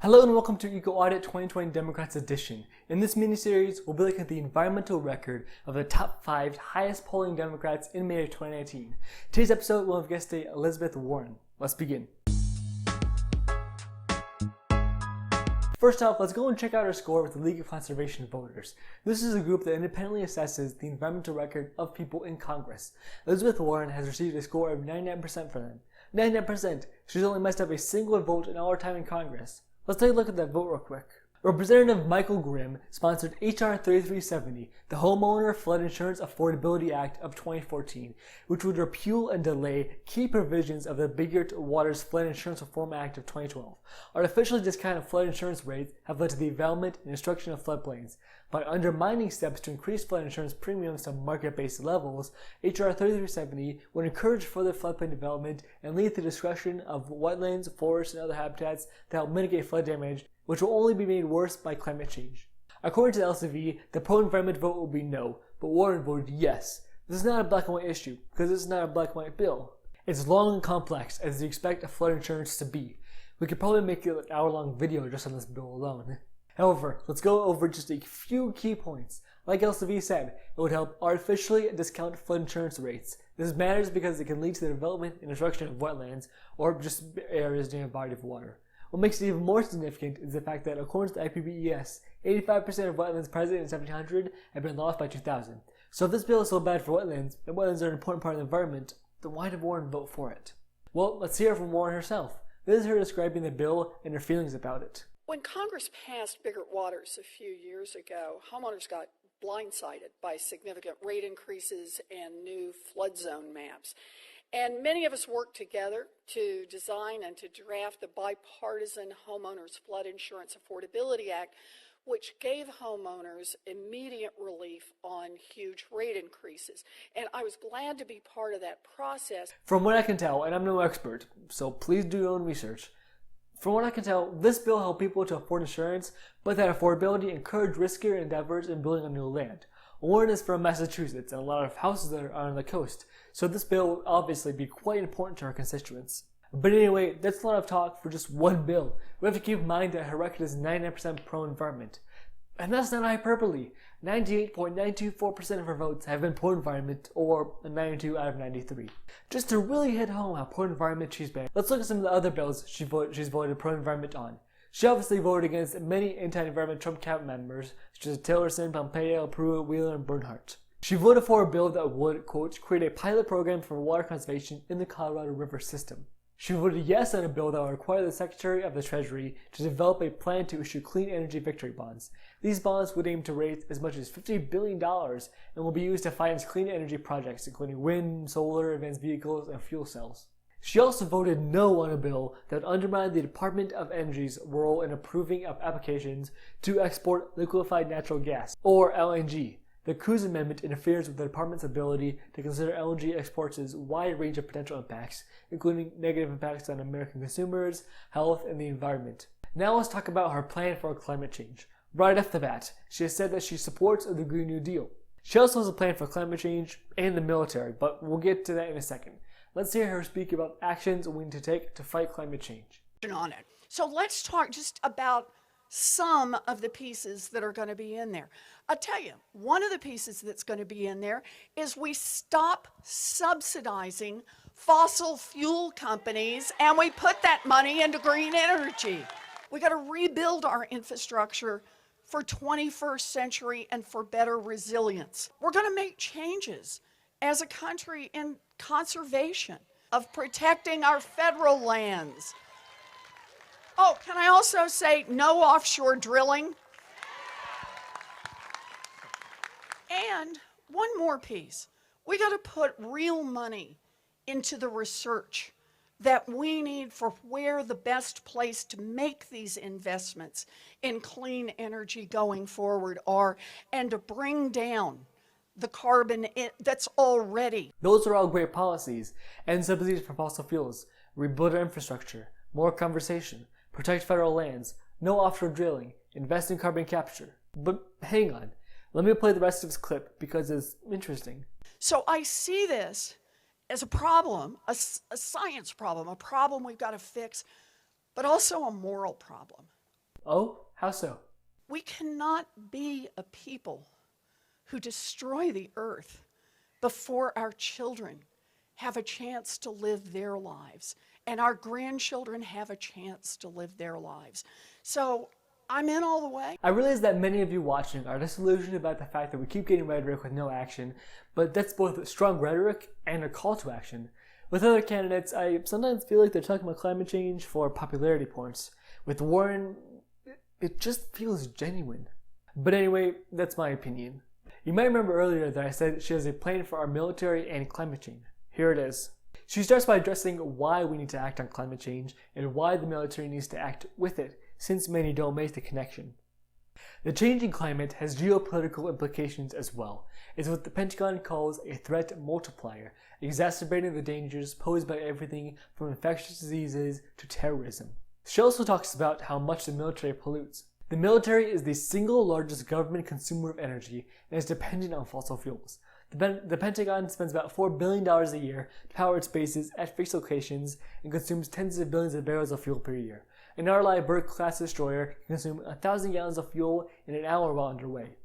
Hello and welcome to EcoAudit 2020 Democrats Edition. In this mini-series, we'll be looking at the environmental record of the top 5 highest polling Democrats in May of 2019. Today's episode will have guest star Elizabeth Warren. Let's begin. First off, let's go and check out our score with the League of Conservation Voters. This is a group that independently assesses the environmental record of people in Congress. Elizabeth Warren has received a score of 99% for them. 99%! She's only messed up a single vote in all her time in Congress. Let's take a look at that vote real quick. Representative Michael Grimm sponsored H.R. 3370, the Homeowner Flood Insurance Affordability Act of 2014, which would repeal and delay key provisions of the Biggert Waters Flood Insurance Reform Act of 2012. Artificially discounted flood insurance rates have led to the development and destruction of floodplains. By undermining steps to increase flood insurance premiums to market-based levels, H.R. 3370 would encourage further floodplain development and lead to the destruction of wetlands, forests, and other habitats that help mitigate flood damage, which will only be made worse by climate change. According to the LCV, the pro-environment vote will be no, but Warren voted yes. This is not a black and white issue, because this is not a black and white bill. It's long and complex, as you expect a flood insurance to be. We could probably make an hour-long video just on this bill alone. However, let's go over just a few key points. Like LCV said, it would help artificially discount flood insurance rates. This matters because it can lead to the development and destruction of wetlands, or just areas near a body of water. What makes it even more significant is the fact that according to the IPBES, 85% of wetlands present in 1700 have been lost by 2000. So if this bill is so bad for wetlands, and wetlands are an important part of the environment, then why did Warren vote for it? Well, let's hear from Warren herself. This is her describing the bill and her feelings about it. When Congress passed Biggert Waters a few years ago, homeowners got blindsided by significant rate increases and new flood zone maps. And many of us worked together to design and to draft the bipartisan Homeowners Flood Insurance Affordability Act, which gave homeowners immediate relief on huge rate increases. And I was glad to be part of that process. From what I can tell, and I'm no expert, so please do your own research. From what I can tell, this bill helped people to afford insurance, but that affordability encouraged riskier endeavors in building on new land. Warren is from Massachusetts, and a lot of houses there are on the coast, so this bill will obviously be quite important to her constituents. But anyway, that's a lot of talk for just one bill. We have to keep in mind that her record is 99% pro-environment. And that's not hyperbole. 98.924% of her votes have been pro-environment, or a 92 out of 93. Just to really hit home how pro-environment she's been, let's look at some of the other bills she's voted pro-environment on. She obviously voted against many anti-environment Trump cabinet members, such as Tillerson, Pompeo, Pruitt, Wheeler, and Bernhardt. She voted for a bill that would, quote, create a pilot program for water conservation in the Colorado River system. She voted yes on a bill that would require the Secretary of the Treasury to develop a plan to issue clean energy victory bonds. These bonds would aim to raise as much as $50 billion and will be used to finance clean energy projects, including wind, solar, advanced vehicles, and fuel cells. She also voted no on a bill that would undermine the Department of Energy's role in approving of applications to export liquefied natural gas, or LNG. The Cruz Amendment interferes with the department's ability to consider LNG exports' wide range of potential impacts, including negative impacts on American consumers, health, and the environment. Now let's talk about her plan for climate change. Right off the bat, she has said that she supports the Green New Deal. She also has a plan for climate change and the military, but we'll get to that in a second. Let's hear her speak about actions we need to take to fight climate change. On it. So let's talk just about some of the pieces that are going to be in there. I'll tell you, one of the pieces that's going to be in there is we stop subsidizing fossil fuel companies and we put that money into green energy. We got to rebuild our infrastructure for 21st century and for better resilience. We're going to make changes as a country in conservation, of protecting our federal lands. Oh, can I also say no offshore drilling? And one more piece. We got to put real money into the research that we need for where the best place to make these investments in clean energy going forward are, and to bring down the carbon that's already. Those are all great policies, and subsidies for fossil fuels, rebuild our infrastructure, more conversation, protect federal lands, no offshore drilling, invest in carbon capture. But hang on, let me play the rest of this clip because it's interesting. So I see this as a problem, a science problem, a problem we've got to fix, but also a moral problem. Oh, how so? We cannot be a people who destroy the earth before our children have a chance to live their lives and our grandchildren have a chance to live their lives. So I'm in all the way. I realize that many of you watching are disillusioned about the fact that we keep getting rhetoric with no action, but that's both strong rhetoric and a call to action. With other candidates, I sometimes feel like they're talking about climate change for popularity points. With Warren, it just feels genuine. But anyway, that's my opinion. You might remember earlier that I said she has a plan for our military and climate change. Here it is. She starts by addressing why we need to act on climate change and why the military needs to act with it, since many don't make the connection. The changing climate has geopolitical implications as well. It's what the Pentagon calls a threat multiplier, exacerbating the dangers posed by everything from infectious diseases to terrorism. She also talks about how much the military pollutes. The military is the single largest government consumer of energy and is dependent on fossil fuels. The Pentagon spends about $4 billion a year to power its bases at fixed locations and consumes tens of billions of barrels of fuel per year. An RLI Burke-class destroyer can consume 1,000 gallons of fuel in an hour while underway.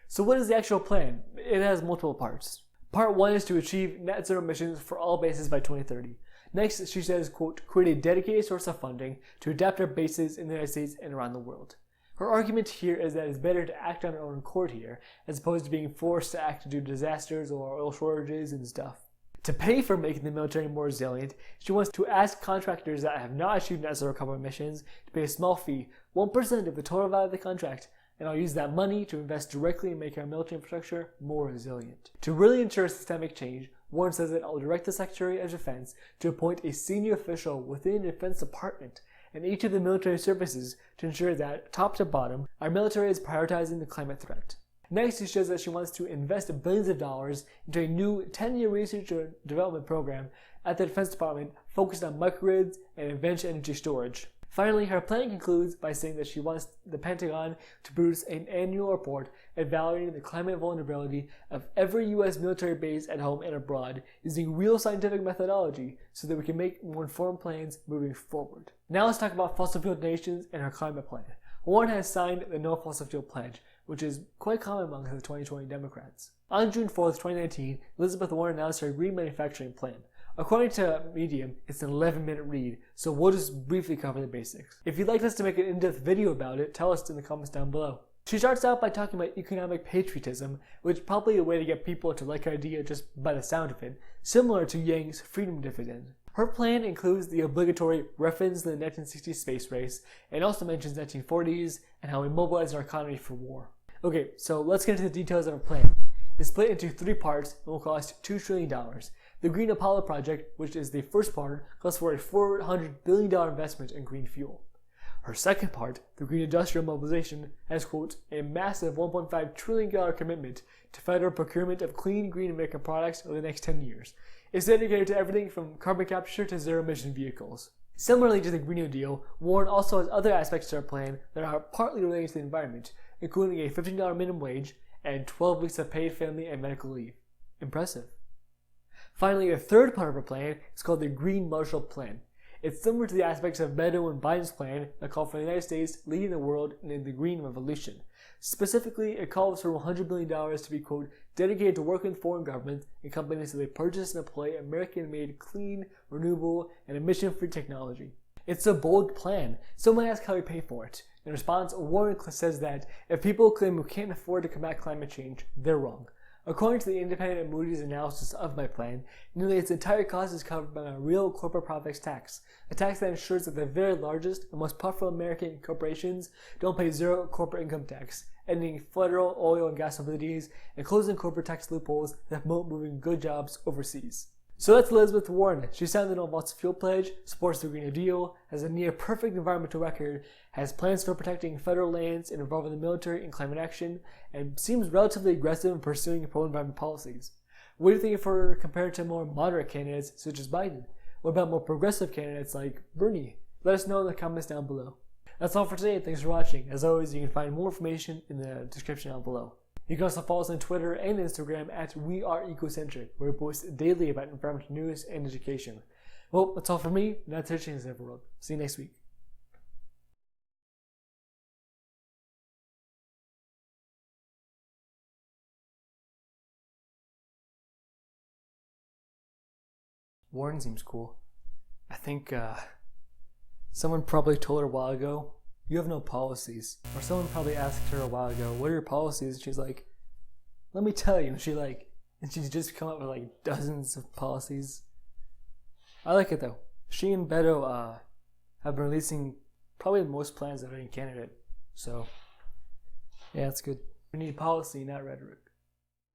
So what is the actual plan? It has multiple parts. Part 1 is to achieve net zero emissions for all bases by 2030. Next, she says, quote, create a dedicated source of funding to adapt our bases in the United States and around the world. Her argument here is that it's better to act on our own accord here, as opposed to being forced to act due to disasters or oil shortages and stuff. To pay for making the military more resilient, she wants to ask contractors that have not achieved net zero carbon emissions to pay a small fee, 1% of the total value of the contract, and I'll use that money to invest directly in making our military infrastructure more resilient. To really ensure systemic change, Warren says that I'll direct the Secretary of Defense to appoint a senior official within the Defense Department and each of the military services to ensure that, top to bottom, our military is prioritizing the climate threat. Next, she says that she wants to invest billions of dollars into a new 10-year research and development program at the Defense Department focused on microgrids and advanced energy storage. Finally, her plan concludes by saying that she wants the Pentagon to produce an annual report evaluating the climate vulnerability of every U.S. military base at home and abroad using real scientific methodology so that we can make more informed plans moving forward. Now let's talk about fossil fuel nations and her climate plan. Warren has signed the No Fossil Fuel Pledge, which is quite common among the 2020 Democrats. On June 4th, 2019, Elizabeth Warren announced her green manufacturing plan. According to Medium, it's an 11-minute read, so we'll just briefly cover the basics. If you'd like us to make an in-depth video about it, tell us in the comments down below. She starts out by talking about economic patriotism, which is probably a way to get people to like her idea just by the sound of it, similar to Yang's freedom dividend. Her plan includes the obligatory reference to the 1960s space race, and also mentions 1940s and how we mobilize our economy for war. Okay, so let's get into the details of her plan. It's split into 3 parts and will cost $2 trillion. The Green Apollo project, which is the first part, calls for a $400 billion investment in green fuel. Her second part, the Green Industrial Mobilization, has, quote, a massive $1.5 trillion commitment to federal procurement of clean, green American products over the next 10 years. It's dedicated to everything from carbon capture to zero-emission vehicles. Similarly to the Green New Deal, Warren also has other aspects to her plan that are partly related to the environment, including a $15 minimum wage and 12 weeks of paid family and medical leave. Impressive. Finally, the third part of her plan is called the Green Marshall Plan. It's similar to the aspects of Beto and Biden's plan that call for the United States leading the world in the green revolution. Specifically, it calls for $100 billion to be, quote, dedicated to working with foreign governments and companies so they purchase and deploy American-made clean, renewable, and emission-free technology. It's a bold plan. Someone asked how we pay for it. In response, Warren says that if people claim we can't afford to combat climate change, they're wrong. According to the independent Moody's analysis of my plan, nearly its entire cost is covered by my real corporate profits tax, a tax that ensures that the very largest and most powerful American corporations don't pay zero corporate income tax, ending federal oil and gas subsidies and closing corporate tax loopholes that promote moving good jobs overseas. So that's Elizabeth Warren. She signed the No Fossil Fuel Pledge, supports the Green New Deal, has a near perfect environmental record, has plans for protecting federal lands and involving the military in climate action, and seems relatively aggressive in pursuing pro-environment policies. What do you think of her compared to more moderate candidates such as Biden? What about more progressive candidates like Bernie? Let us know in the comments down below. That's all for today. Thanks for watching. As always, you can find more information in the description down below. You can also follow us on Twitter and Instagram at Ecocentric, where we post daily about environmental news and education. Well, that's all for me. That's it, everyone. See you next week. Warren seems cool. I think someone probably told her a while ago, you have no policies. Or someone probably asked her a while ago, what are your policies? And she's like, let me tell you. And she's just come up with like dozens of policies. I like it though. She and Beto have been releasing probably the most plans of any candidate. So, yeah, it's good. We need policy, not rhetoric.